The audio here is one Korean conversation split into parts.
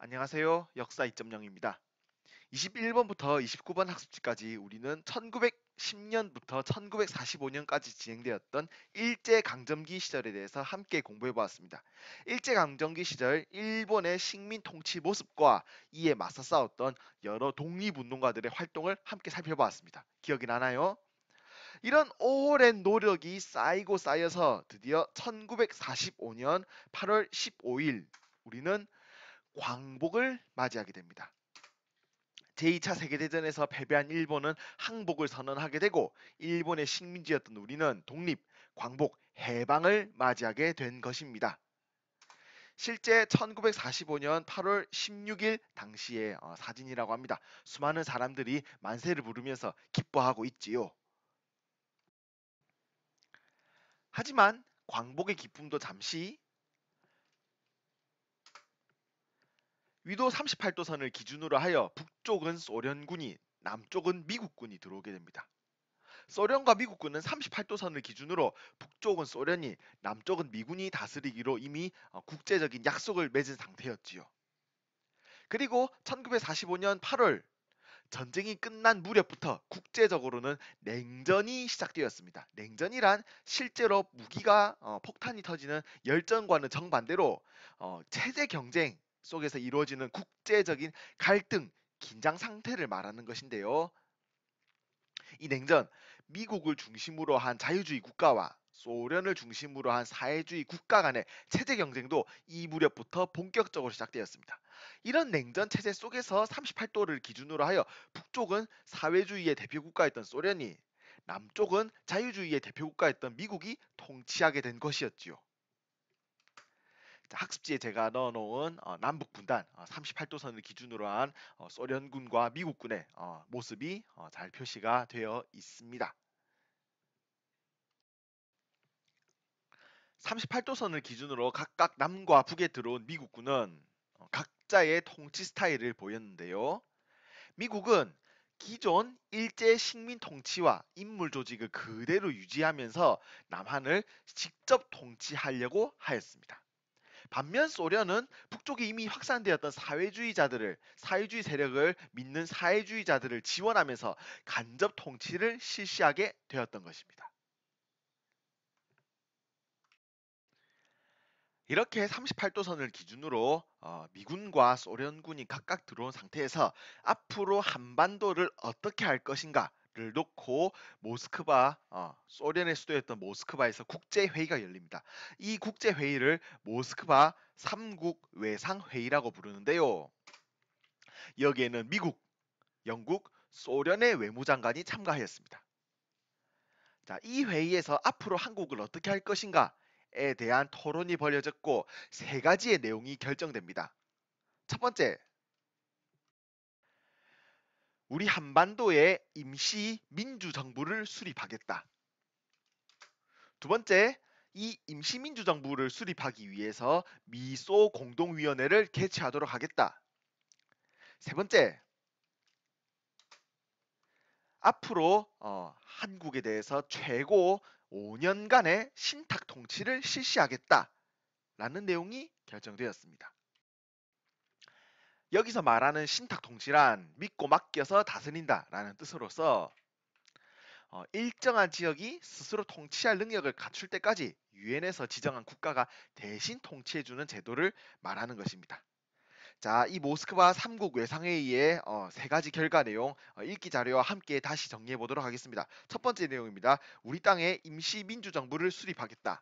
안녕하세요. 역사 2.0입니다. 21번부터 29번 학습지까지 우리는 1910년부터 1945년까지 진행되었던 일제강점기 시절에 대해서 함께 공부해 보았습니다. 일제강점기 시절 일본의 식민 통치 모습과 이에 맞서 싸웠던 여러 독립운동가들의 활동을 함께 살펴보았습니다. 기억이 나나요? 이런 오랜 노력이 쌓이고 쌓여서 드디어 1945년 8월 15일 우리는 광복을 맞이하게 됩니다. 제2차 세계대전에서 패배한 일본은 항복을 선언하게 되고 일본의 식민지였던 우리는 독립, 광복, 해방을 맞이하게 된 것입니다. 실제 1945년 8월 16일 당시의 사진이라고 합니다. 수많은 사람들이 만세를 부르면서 기뻐하고 있지요. 하지만 광복의 기쁨도 잠시 위도 38도선을 기준으로 하여 북쪽은 소련군이 남쪽은 미국군이 들어오게 됩니다. 소련과 미국군은 38도선을 기준으로 북쪽은 소련이 남쪽은 미군이 다스리기로 이미 국제적인 약속을 맺은 상태였지요. 그리고 1945년 8월 전쟁이 끝난 무렵부터 국제적으로는 냉전이 시작되었습니다. 냉전이란 실제로 무기가 폭탄이 터지는 열전과는 정반대로 체제 경쟁 속에서 이루어지는 국제적인 갈등, 긴장 상태를 말하는 것인데요. 이 냉전, 미국을 중심으로 한 자유주의 국가와 소련을 중심으로 한 사회주의 국가 간의 체제 경쟁도 이 무렵부터 본격적으로 시작되었습니다. 이런 냉전 체제 속에서 38도를 기준으로 하여 북쪽은 사회주의의 대표 국가였던 소련이 남쪽은 자유주의의 대표 국가였던 미국이 통치하게 된 것이었지요. 학습지에 제가 넣어놓은 남북 분단 38도선을 기준으로 한 소련군과 미국군의 모습이 잘 표시가 되어 있습니다. 38도선을 기준으로 각각 남과 북에 들어온 미국군은 각자의 통치 스타일을 보였는데요. 미국은 기존 일제 식민 통치와 인물 조직을 그대로 유지하면서 남한을 직접 통치하려고 하였습니다. 반면 소련은 북쪽에 이미 확산되었던 사회주의 세력을 믿는 사회주의자들을 지원하면서 간접 통치를 실시하게 되었던 것입니다. 이렇게 38도선을 기준으로 미군과 소련군이 각각 들어온 상태에서 앞으로 한반도를 어떻게 할 것인가를 놓고 모스크바, 소련의 수도였던 모스크바에서 국제회의가 열립니다. 이 국제회의를 모스크바 3국 외상회의라고 부르는데요. 여기에는 미국, 영국, 소련의 외무장관이 참가하였습니다. 자, 이 회의에서 앞으로 한국을 어떻게 할 것인가에 대한 토론이 벌어졌고 세 가지의 내용이 결정됩니다. 첫 번째, 우리 한반도에 임시 민주정부를 수립하겠다. 두 번째, 이 임시 민주정부를 수립하기 위해서 미소 공동위원회를 개최하도록 하겠다. 세 번째, 앞으로 한국에 대해서 최고 5년간의 신탁 통치를 실시하겠다라는 내용이 결정되었습니다. 여기서 말하는 신탁 통치란 믿고 맡겨서 다스린다라는 뜻으로서 일정한 지역이 스스로 통치할 능력을 갖출 때까지 유엔에서 지정한 국가가 대신 통치해주는 제도를 말하는 것입니다. 자, 이 모스크바 3국 외상회의의 세 가지 결과 내용 읽기 자료와 함께 다시 정리해 보도록 하겠습니다. 첫 번째 내용입니다. 우리 땅에 임시 민주정부를 수립하겠다.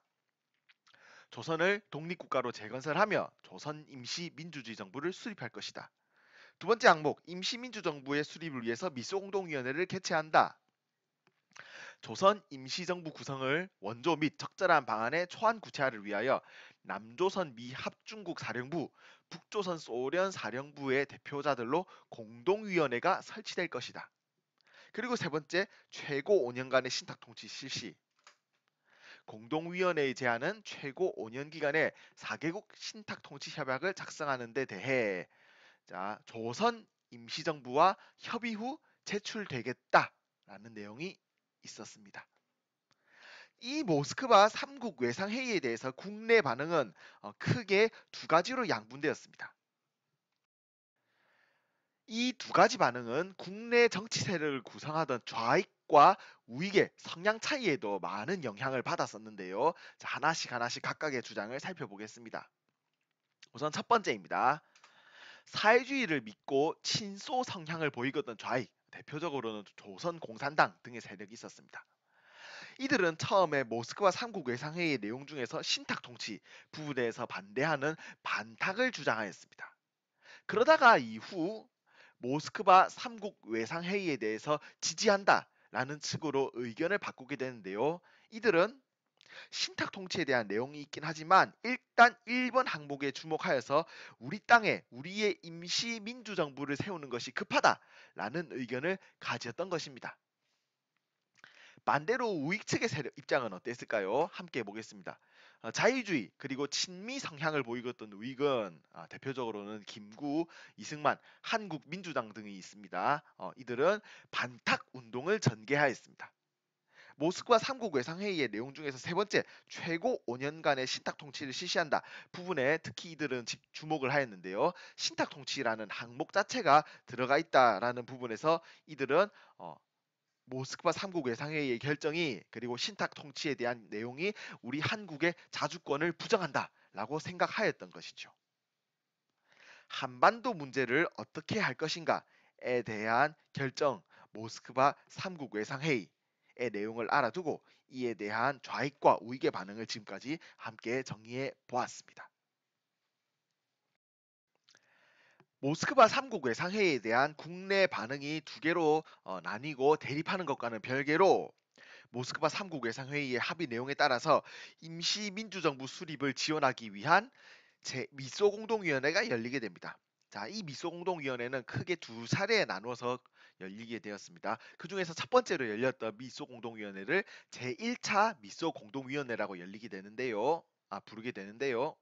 조선을 독립국가로 재건설하며 조선 임시 민주주의 정부를 수립할 것이다. 두 번째 항목, 임시민주정부의 수립을 위해서 미소공동위원회를 개최한다. 조선 임시정부 구성을 원조 및 적절한 방안의 초안 구체화를 위하여 남조선 미 합중국 사령부, 북조선 소련 사령부의 대표자들로 공동위원회가 설치될 것이다. 그리고 세 번째, 최고 5년간의 신탁통치 실시. 공동위원회의 제안은 최고 5년 기간의 4개국 신탁통치협약을 작성하는 데 대해 조선 임시정부와 협의 후 제출되겠다라는 내용이 있었습니다. 이 모스크바 3국 외상회의에 대해서 국내 반응은 크게 두 가지로 양분되었습니다. 이 두 가지 반응은 국내 정치 세력을 구성하던 좌익과 우익의 성향 차이에도 많은 영향을 받았었는데요. 자, 하나씩 하나씩 각각의 주장을 살펴보겠습니다. 우선 첫 번째입니다. 사회주의를 믿고 친소 성향을 보이거든 좌익, 대표적으로는 조선공산당 등의 세력이 있었습니다. 이들은 처음에 모스크바 3국 외상회의의 내용 중에서 신탁 통치 부분에 대해서 반대하는 반탁을 주장하였습니다. 그러다가 이후 모스크바 3국 외상회의에 대해서 지지한다라는 측으로 의견을 바꾸게 되는데요. 이들은 신탁 통치에 대한 내용이 있긴 하지만 일단 1번 항목에 주목하여서 우리 땅에 우리의 임시 민주정부를 세우는 것이 급하다라는 의견을 가졌던 것입니다. 반대로 우익 측의 세력 입장은 어땠을까요? 함께 보겠습니다. 자유주의 그리고 친미 성향을 보이고 있던 우익은 대표적으로는 김구, 이승만, 한국민주당 등이 있습니다. 이들은 반탁 운동을 전개하였습니다. 모스크바 3국 외상회의의 내용 중에서 세 번째 최고 5년간의 신탁 통치를 실시한다 부분에 특히 이들은 주목을 하였는데요. 신탁 통치라는 항목 자체가 들어가 있다라는 부분에서 이들은 모스크바 3국 외상회의의 결정이 그리고 신탁 통치에 대한 내용이 우리 한국의 자주권을 부정한다라고 생각하였던 것이죠. 한반도 문제를 어떻게 할 것인가에 대한 결정 모스크바 3국 외상회의의 내용을 알아두고 이에 대한 좌익과 우익의 반응을 지금까지 함께 정리해 보았습니다. 모스크바 3국 외상회의에 대한 국내 반응이 두 개로 나뉘고 대립하는 것과는 별개로 모스크바 3국 외상회의의 합의 내용에 따라서 임시민주정부 수립을 지원하기 위한 미소공동위원회가 열리게 됩니다. 자, 이 미소공동위원회는 크게 두 차례에 나누어서 열리게 되었습니다. 그 중에서 첫 번째로 열렸던 미소공동위원회를 제1차 미소공동위원회라고 열리게 되는데요. 부르게 되는데요.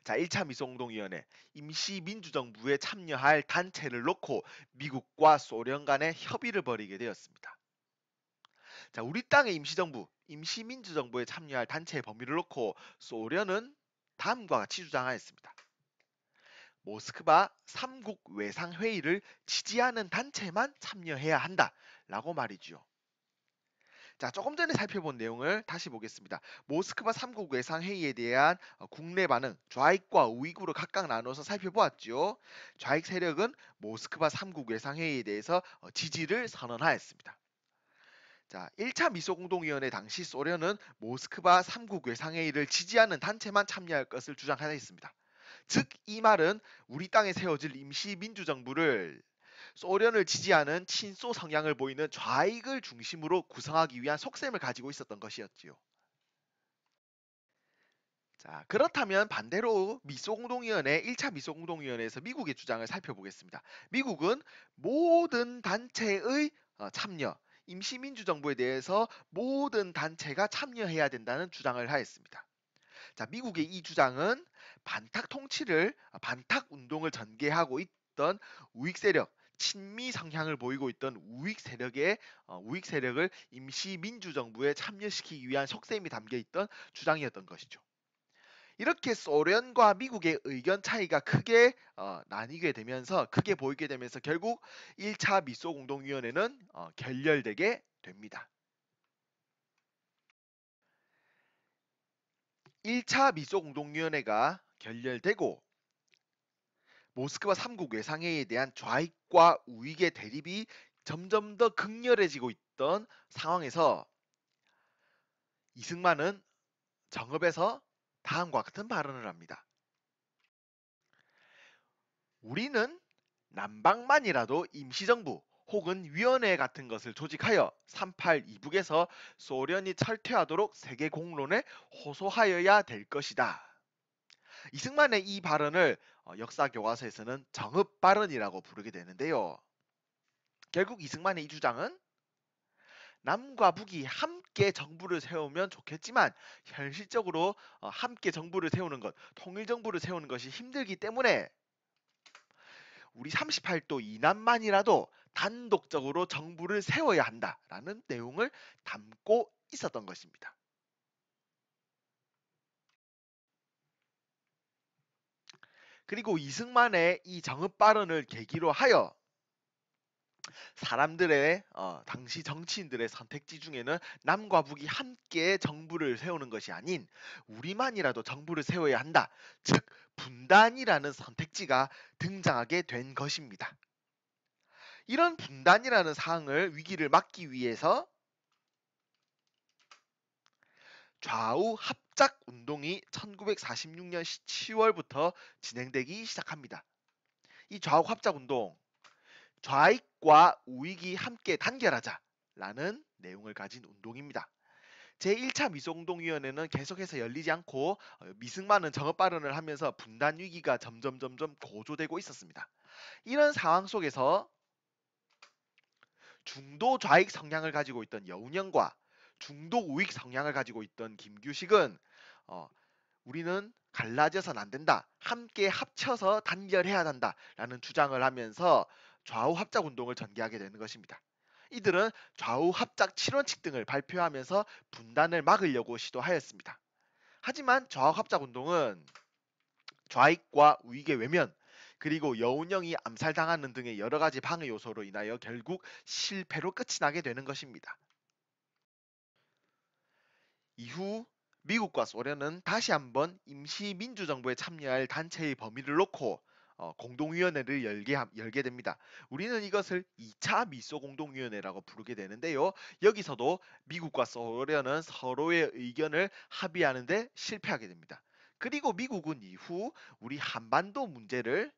자, 1차 미소공동위원회 임시민주정부에 참여할 단체를 놓고 미국과 소련 간의 협의를 벌이게 되었습니다. 자, 우리 땅의 임시정부, 임시민주정부에 참여할 단체의 범위를 놓고 소련은 다음과 같이 주장하였습니다. 모스크바 3국 외상회의를 지지하는 단체만 참여해야 한다라고 말이죠. 자, 조금 전에 살펴본 내용을 다시 보겠습니다. 모스크바 3국 외상회의에 대한 국내 반응, 좌익과 우익으로 각각 나눠서 살펴보았죠. 좌익 세력은 모스크바 3국 외상회의에 대해서 지지를 선언하였습니다. 자, 1차 미소공동위원회 당시 소련은 모스크바 3국 외상회의를 지지하는 단체만 참여할 것을 주장하였습니다. 즉, 이 말은 우리 땅에 세워질 임시민주정부를 소련을 지지하는 친소 성향을 보이는 좌익을 중심으로 구성하기 위한 속셈을 가지고 있었던 것이었지요. 자, 그렇다면 반대로 미소공동위원회 1차 미소공동위원회에서 미국의 주장을 살펴보겠습니다. 미국은 모든 단체의 참여, 임시민주정부에 대해서 모든 단체가 참여해야 된다는 주장을 하였습니다. 자, 미국의 이 주장은 반탁 운동을 전개하고 있던 우익 세력, 친미 성향을 보이고 있던 우익 세력을 임시 민주정부에 참여시키기 위한 속셈이 담겨 있던 주장이었던 것이죠. 이렇게 소련과 미국의 의견 차이가 크게 나뉘게 되면서 크게 보이게 되면서 결국 1차 미소 공동위원회는 결렬되게 됩니다. 1차 미소 공동위원회가 결렬되고 모스크바 3국 외상회의에 대한 좌익과 우익의 대립이 점점 더 극렬해지고 있던 상황에서 이승만은 정읍에서 다음과 같은 발언을 합니다. 우리는 남방만이라도 임시정부 혹은 위원회 같은 것을 조직하여 38 이북에서 소련이 철퇴하도록 세계 공론에 호소하여야 될 것이다. 이승만의 이 발언을 역사 교과서에서는 정읍 발언이라고 부르게 되는데요. 결국 이승만의 이 주장은 남과 북이 함께 정부를 세우면 좋겠지만 현실적으로 함께 정부를 세우는 것, 통일 정부를 세우는 것이 힘들기 때문에 우리 38도 이남만이라도 단독적으로 정부를 세워야 한다라는 내용을 담고 있었던 것입니다. 그리고 이승만의 이 정읍 발언을 계기로 하여 사람들의 당시 정치인들의 선택지 중에는 남과 북이 함께 정부를 세우는 것이 아닌 우리만이라도 정부를 세워야 한다. 즉 분단이라는 선택지가 등장하게 된 것입니다. 이런 분단이라는 사항을 위기를 막기 위해서 좌우 합작 운동이 1946년 10월부터 진행되기 시작합니다. 이 좌우 합작 운동, 좌익과 우익이 함께 단결하자라는 내용을 가진 운동입니다. 제1차 미소공동위원회는 계속해서 열리지 않고 미승만은 정업 발언을 하면서 분단 위기가 점점 고조되고 있었습니다. 이런 상황 속에서 중도 좌익 성향을 가지고 있던 여운형과 중도 우익 성향을 가지고 있던 김규식은 우리는 갈라져서는 안 된다. 함께 합쳐서 단결해야 한다라는 주장을 하면서 좌우 합작 운동을 전개하게 되는 것입니다. 이들은 좌우 합작 7원칙 등을 발표하면서 분단을 막으려고 시도하였습니다. 하지만 좌우 합작 운동은 좌익과 우익의 외면, 그리고 여운형이 암살당하는 등의 여러 가지 방해 요소로 인하여 결국 실패로 끝이 나게 되는 것입니다. 이후 미국과 소련은 다시 한번 임시민주정부에 참여할 단체의 범위를 놓고 공동위원회를 열게 됩니다. 우리는 이것을 2차 미소공동위원회라고 부르게 되는데요. 여기서도 미국과 소련은 서로의 의견을 합의하는 데 실패하게 됩니다. 그리고 미국은 이후 우리 한반도 문제를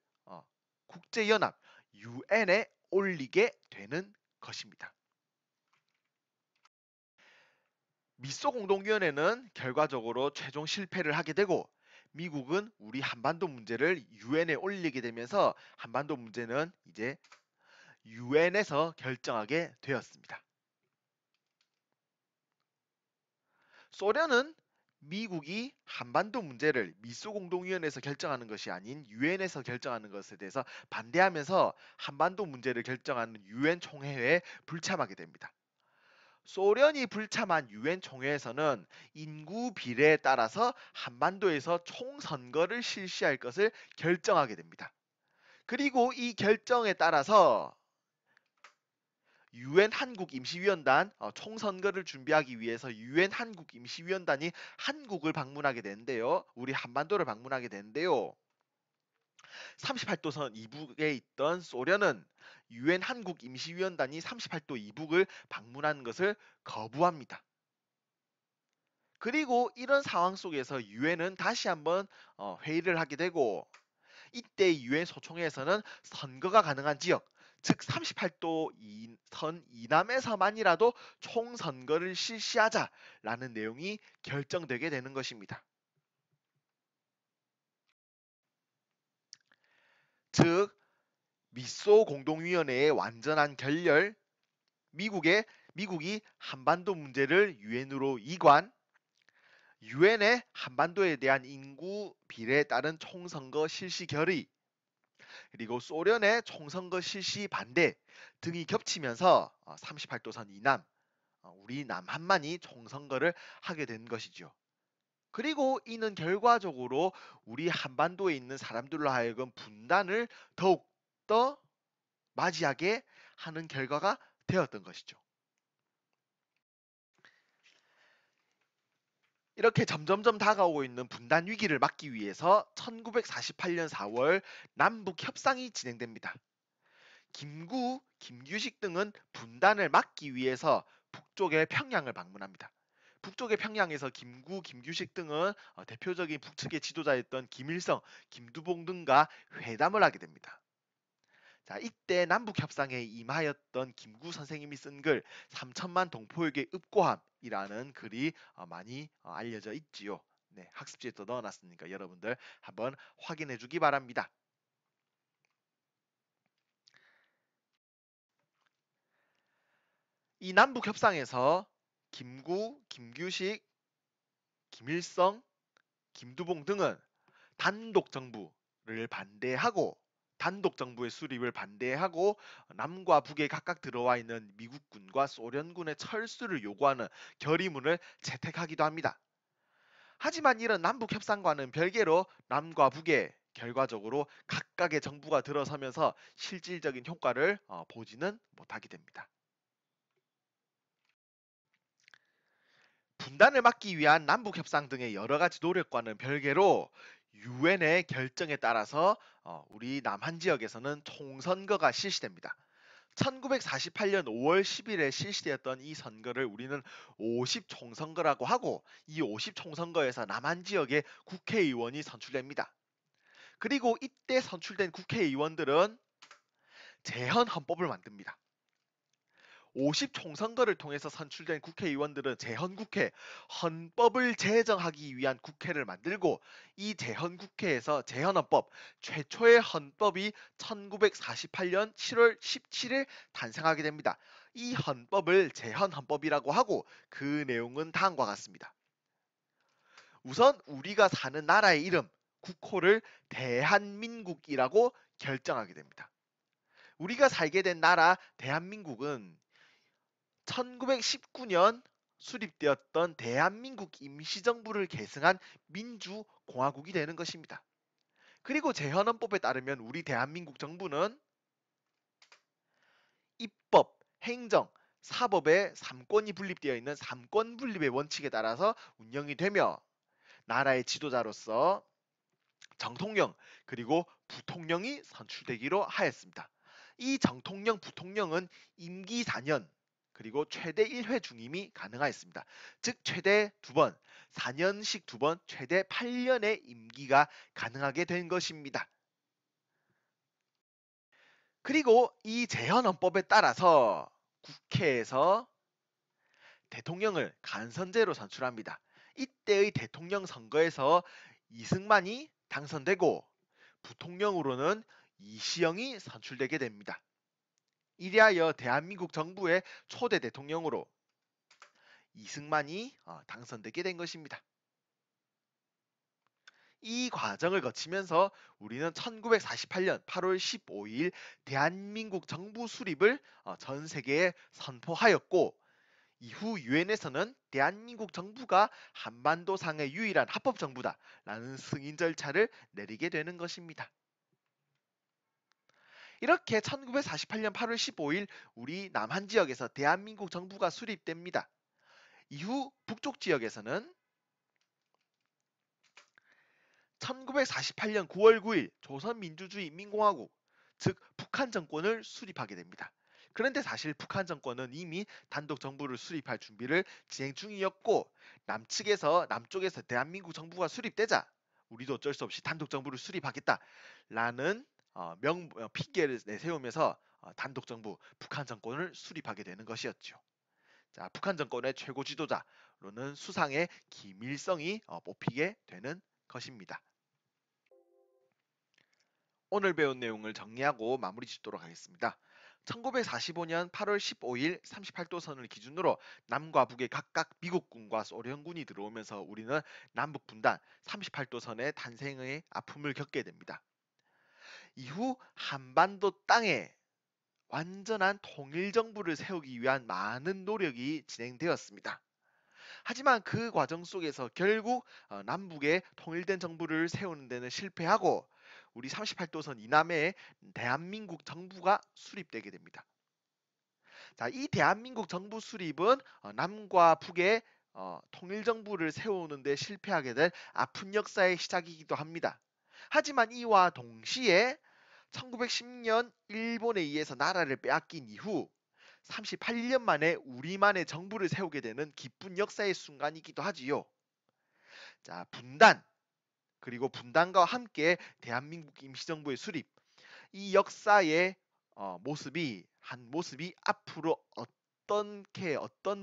국제연합 UN에 올리게 되는 것입니다. 미소공동위원회는 결과적으로 최종 실패를 하게 되고 미국은 우리 한반도 문제를 유엔에 올리게 되면서 한반도 문제는 이제 유엔에서 결정하게 되었습니다. 소련은 미국이 한반도 문제를 미소공동위원회에서 결정하는 것이 아닌 유엔에서 결정하는 것에 대해서 반대하면서 한반도 문제를 결정하는 유엔 총회에 불참하게 됩니다. 소련이 불참한 유엔 총회에서는 인구 비례에 따라서 한반도에서 총선거를 실시할 것을 결정하게 됩니다. 그리고 이 결정에 따라서 유엔 한국 임시위원단 총선거를 준비하기 위해서 유엔 한국 임시위원단이 한국을 방문하게 되는데요. 우리 한반도를 방문하게 되는데요. 38도선 이북에 있던 소련은 유엔 한국 임시위원단이 38도 이북을 방문하는 것을 거부합니다. 그리고 이런 상황 속에서 유엔은 다시 한번 회의를 하게 되고 이때 유엔 소총회에서는 선거가 가능한 지역, 즉 38도 선 이남에서만이라도 총선거를 실시하자라는 내용이 결정되게 되는 것입니다. 즉 미소 공동위원회의 완전한 결렬, 미국이 한반도 문제를 유엔으로 이관, 유엔의 한반도에 대한 인구 비례에 따른 총선거 실시 결의, 그리고 소련의 총선거 실시 반대 등이 겹치면서 38도선 이남, 우리 남한만이 총선거를 하게 된 것이죠. 그리고 이는 결과적으로 우리 한반도에 있는 사람들로 하여금 분단을 더욱더 맞이하게 하는 결과가 되었던 것이죠. 이렇게 점점점 다가오고 있는 분단 위기를 막기 위해서 1948년 4월 남북 협상이 진행됩니다. 김규식 등은 분단을 막기 위해서 북쪽의 평양을 방문합니다. 북쪽의 평양에서 김규식 등은 대표적인 북측의 지도자였던 김일성, 김두봉 등과 회담을 하게 됩니다. 자, 이때 남북 협상에 임하였던 김구 선생님이 쓴 글 3천만 동포에게 읍고함이라는 글이 많이 알려져 있지요. 네, 학습지에 또 넣어놨으니까 여러분들 한번 확인해 주기 바랍니다. 이 남북 협상에서 김규식, 김일성, 김두봉 등은 단독 정부를 반대하고 단독 정부의 수립을 반대하고 남과 북에 각각 들어와 있는 미국군과 소련군의 철수를 요구하는 결의문을 채택하기도 합니다. 하지만 이런 남북 협상과는 별개로 남과 북의 결과적으로 각각의 정부가 들어서면서 실질적인 효과를 보지는 못하게 됩니다. 분단을 막기 위한 남북 협상 등의 여러 가지 노력과는 별개로 유엔의 결정에 따라서 우리 남한 지역에서는 총선거가 실시됩니다. 1948년 5월 10일에 실시되었던 이 선거를 우리는 50 총선거라고 하고, 이 50 총선거에서 남한 지역의 국회의원이 선출됩니다. 그리고 이때 선출된 국회의원들은 재헌 헌법을 만듭니다. 50 총선거를 통해서 선출된 국회의원들은 재헌국회, 헌법을 제정하기 위한 국회를 만들고, 이 재헌국회에서 재헌헌법, 최초의 헌법이 1948년 7월 17일 탄생하게 됩니다. 이 헌법을 재헌헌법이라고 하고, 그 내용은 다음과 같습니다. 우선 우리가 사는 나라의 이름, 국호를 대한민국이라고 결정하게 됩니다. 우리가 살게 된 나라 대한민국은 1919년 수립되었던 대한민국 임시정부를 계승한 민주공화국이 되는 것입니다. 그리고 재헌헌법에 따르면 우리 대한민국 정부는 입법, 행정, 사법의 3권이 분립되어 있는 3권 분립의 원칙에 따라서 운영이 되며, 나라의 지도자로서 정통령 그리고 부통령이 선출되기로 하였습니다. 이 정통령, 부통령은 임기 4년 그리고 최대 1회 중임이 가능하였습니다. 즉 최대 2번, 4년씩 2번, 최대 8년의 임기가 가능하게 된 것입니다. 그리고 이 재헌헌법에 따라서 국회에서 대통령을 간선제로 선출합니다. 이때의 대통령 선거에서 이승만이 당선되고 부통령으로는 이시영이 선출되게 됩니다. 이리하여 대한민국 정부의 초대 대통령으로 이승만이 당선되게 된 것입니다. 이 과정을 거치면서 우리는 1948년 8월 15일 대한민국 정부 수립을 전 세계에 선포하였고, 이후 유엔에서는 대한민국 정부가 한반도상의 유일한 합법정부다라는 승인 절차를 내리게 되는 것입니다. 이렇게 1948년 8월 15일 우리 남한 지역에서 대한민국 정부가 수립됩니다. 이후 북쪽 지역에서는 1948년 9월 9일 조선민주주의인민공화국, 즉 북한 정권을 수립하게 됩니다. 그런데 사실 북한 정권은 이미 단독 정부를 수립할 준비를 진행 중이었고, 남쪽에서 대한민국 정부가 수립되자 우리도 어쩔 수 없이 단독 정부를 수립하겠다라는 핑계를 내세우면서 단독 정부 북한 정권을 수립하게 되는 것이었죠. 자, 북한 정권의 최고 지도자로는 수상의 김일성이 뽑히게 되는 것입니다. 오늘 배운 내용을 정리하고 마무리 짓도록 하겠습니다. 1945년 8월 15일 38도선을 기준으로 남과 북의 각각 미국군과 소련군이 들어오면서 우리는 남북 분단 38도선의 탄생의 아픔을 겪게 됩니다. 이후 한반도 땅에 완전한 통일정부를 세우기 위한 많은 노력이 진행되었습니다. 하지만 그 과정 속에서 결국 남북의 통일된 정부를 세우는 데는 실패하고 우리 38도선 이남에 대한민국 정부가 수립되게 됩니다. 자, 이 대한민국 정부 수립은 남과 북의 통일정부를 세우는 데 실패하게 된 아픈 역사의 시작이기도 합니다. 하지만 이와 동시에 1910년 일본에 의해서 나라를 빼앗긴 이후 38년 만에 우리만의 정부를 세우게 되는 기쁜 역사의 순간이기도 하지요. 자, 분단, 그리고 분단과 함께 대한민국 임시정부의 수립, 이 역사의 모습이 앞으로 어떤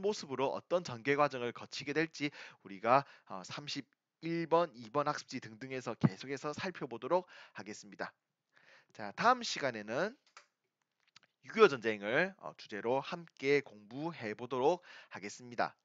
모습으로 어떤 전개 과정을 거치게 될지 우리가 31번, 2번 학습지 등등에서 계속해서 살펴보도록 하겠습니다. 자, 다음 시간에는 6.25 전쟁을 주제로 함께 공부해 보도록 하겠습니다.